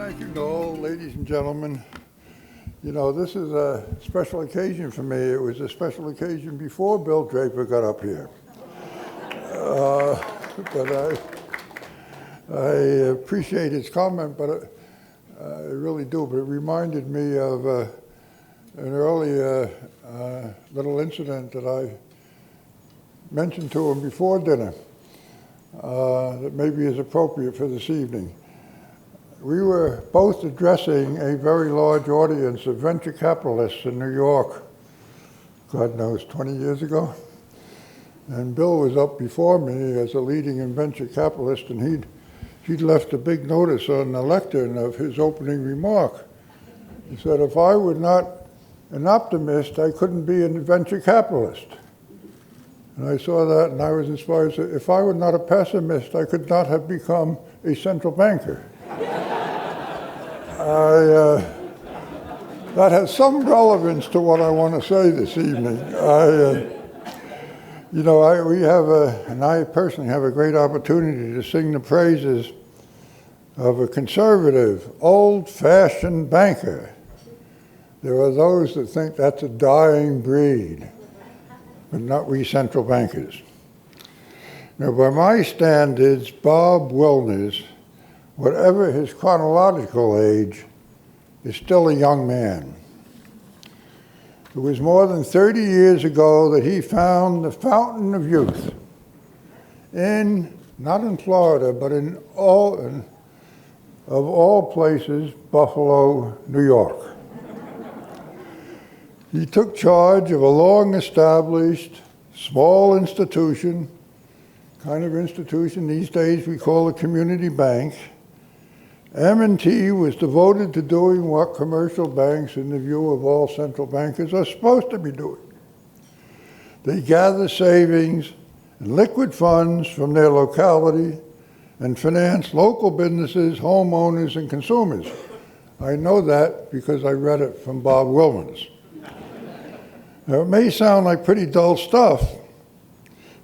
Thank you, Noel. Ladies and gentlemen, you know, this is a special occasion for me. It was a special occasion before Bill Draper got up here. But I appreciate his comment, but I really do. But it reminded me of an earlier little incident that I mentioned to him before dinner that maybe is appropriate for this evening. We were both addressing a very large audience of venture capitalists in New York, God knows, 20 years ago. And Bill was up before me as a leading venture capitalist, and he'd left a big notice on the lectern of his opening remark. He said, if I were not an optimist, I couldn't be a venture capitalist. And I saw that, and I was inspired. If I were not a pessimist, I could not have become a central banker. That has some relevance to what I want to say this evening. I personally have a great opportunity to sing the praises of a conservative, old-fashioned banker. There are those that think that's a dying breed, but not we central bankers. Now, by my standards, Bob Wilner's, whatever his chronological age, is still a young man. It was more than 30 years ago that he found the fountain of youth not in Florida, but of all places, Buffalo, New York. He took charge of a long-established, small institution, kind of institution these days we call a community bank. M&T was devoted to doing what commercial banks, in the view of all central bankers, are supposed to be doing. They gather savings and liquid funds from their locality and finance local businesses, homeowners, and consumers. I know that because I read it from Bob Wilner's. Now, it may sound like pretty dull stuff,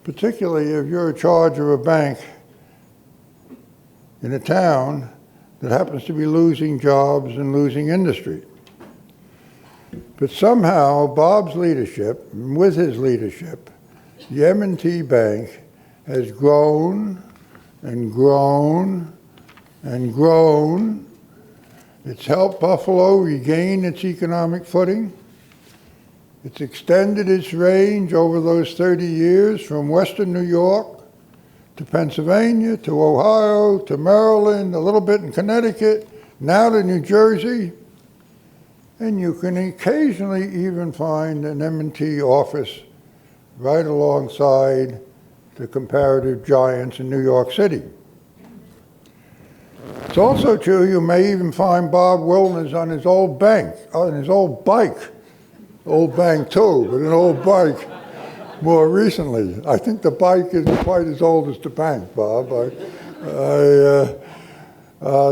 particularly if you're in charge of a bank in a town that happens to be losing jobs and losing industry. But somehow, Bob's leadership, and with his leadership, the M&T Bank has grown and grown and grown. It's helped Buffalo regain its economic footing. It's extended its range over those 30 years from Western New York to Pennsylvania, to Ohio, to Maryland, a little bit in Connecticut, now to New Jersey. And you can occasionally even find an M&T office right alongside the comparative giants in New York City. It's also true you may even find Bob Wilner's on his old bike, old bank too, but an old bike. More recently, I think the bike isn't quite as old as the bank, Bob.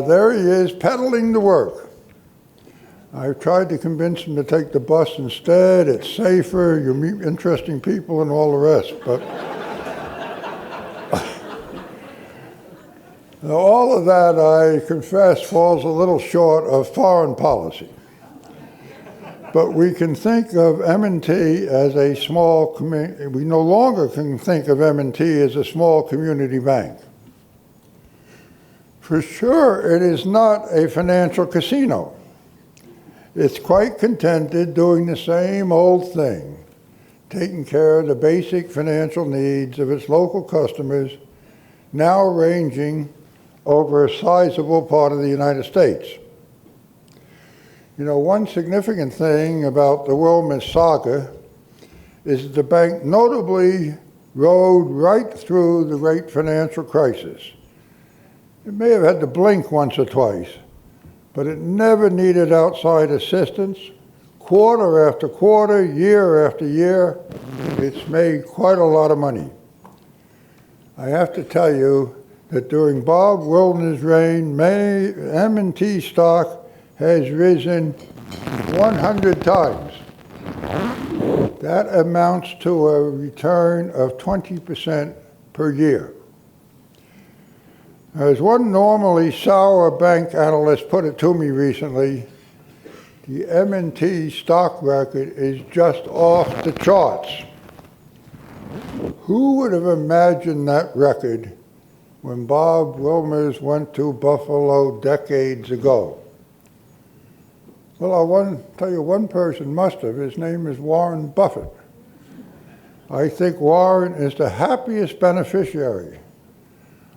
There he is, peddling the work. I've tried to convince him to take the bus instead. It's safer, you meet interesting people and all the rest. But now, all of that, I confess, falls a little short of foreign policy. But we can think of M&T as a small community. We no longer can think of M&T as a small community bank. For sure, it is not a financial casino. It's quite contented doing the same old thing, taking care of the basic financial needs of its local customers, now ranging over a sizable part of the United States. You know, one significant thing about the Wilmer saga is that the bank notably rode right through the great financial crisis. It may have had to blink once or twice, but it never needed outside assistance. Quarter after quarter, year after year, it's made quite a lot of money. I have to tell you that during Bob Wilner's reign, M&T stock has risen 100 times. That amounts to a return of 20% per year. As one normally sour bank analyst put it to me recently, the M&T stock record is just off the charts. Who would have imagined that record when Bob Wilmers went to Buffalo decades ago? Well, I want to tell you one person must have. His name is Warren Buffett. I think Warren is the happiest beneficiary,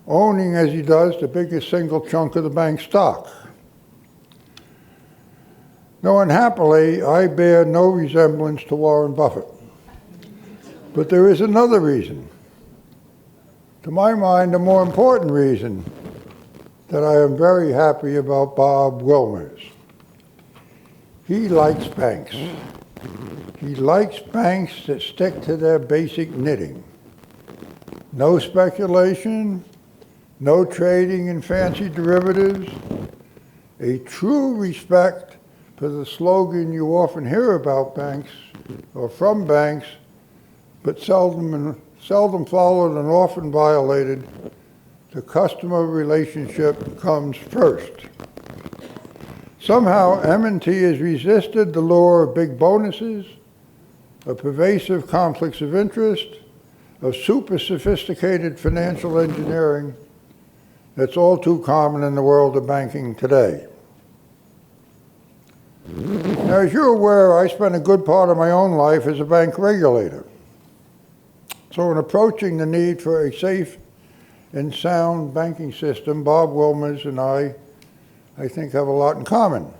owning as he does the biggest single chunk of the bank stock. Now, unhappily, I bear no resemblance to Warren Buffett. But there is another reason. To my mind, a more important reason that I am very happy about Bob Wilmers. He likes banks. He likes banks that stick to their basic knitting. No speculation, no trading in fancy derivatives, a true respect for the slogan you often hear about banks or from banks, but seldom followed and often violated. The customer relationship comes first. Somehow, M&T has resisted the lure of big bonuses, of pervasive conflicts of interest, of super sophisticated financial engineering that's all too common in the world of banking today. Now, as you're aware, I spent a good part of my own life as a bank regulator. So in approaching the need for a safe and sound banking system, Bob Wilmers and I think have a lot in common.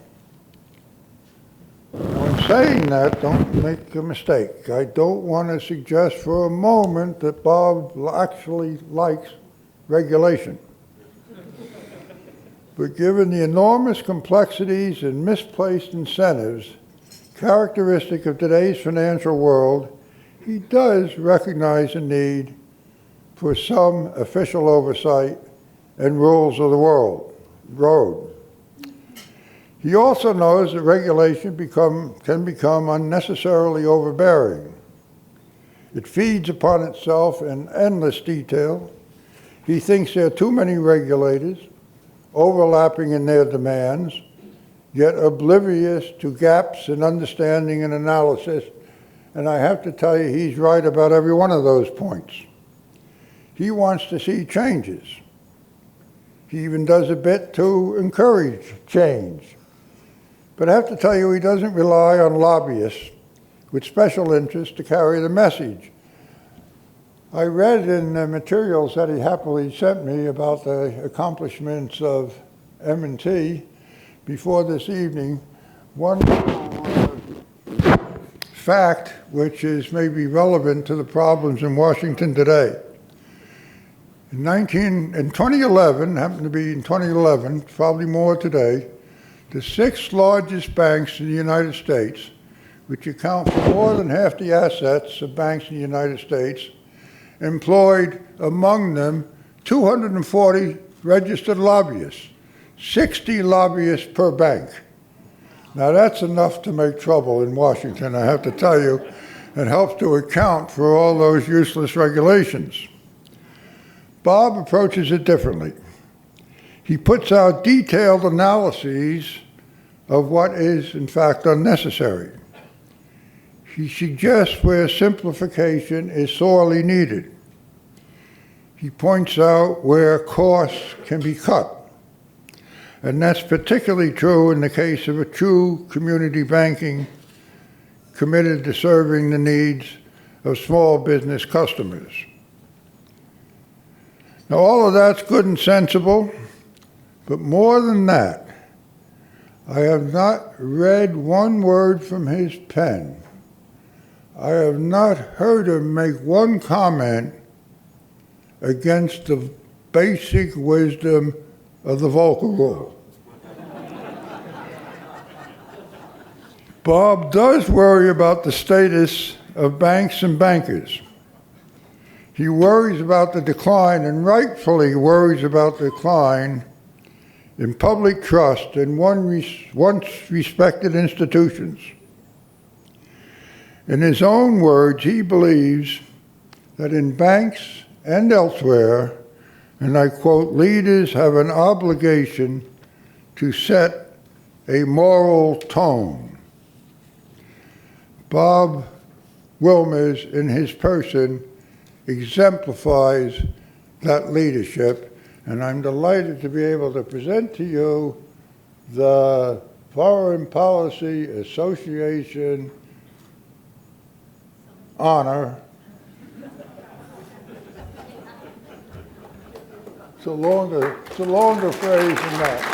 Now, in saying that, don't make a mistake. I don't want to suggest for a moment that Bob actually likes regulation. But given the enormous complexities and misplaced incentives characteristic of today's financial world, he does recognize the need for some official oversight and rules of the road. He also knows that regulation can become unnecessarily overbearing. It feeds upon itself in endless detail. He thinks there are too many regulators, overlapping in their demands, yet oblivious to gaps in understanding and analysis. And I have to tell you, he's right about every one of those points. He wants to see changes. He even does a bit to encourage change. But I have to tell you, he doesn't rely on lobbyists with special interests to carry the message. I read in the materials that he happily sent me about the accomplishments of M&T before this evening. One fact which is maybe relevant to the problems in Washington today. In 2011, happened to be in 2011, probably more today, the 6 largest banks in the United States, which account for more than half the assets of banks in the United States, employed among them 240 registered lobbyists, 60 lobbyists per bank. Now that's enough to make trouble in Washington, I have to tell you, and helps to account for all those useless regulations. Bob approaches it differently. He puts out detailed analyses of what is, in fact, unnecessary. He suggests where simplification is sorely needed. He points out where costs can be cut. And that's particularly true in the case of a true community banking committed to serving the needs of small business customers. Now, all of that's good and sensible, but more than that, I have not read one word from his pen. I have not heard him make one comment against the basic wisdom of the Volcker rule. Bob does worry about the status of banks and bankers. He worries about the decline, and rightfully worries about the decline in public trust in once respected institutions. In his own words, he believes that in banks and elsewhere, And I quote, "Leaders have an obligation to set a moral tone." Bob Wilmers, in his person, exemplifies that leadership, and I'm delighted to be able to present to you the Foreign Policy Association honor. It's a longer phrase than that.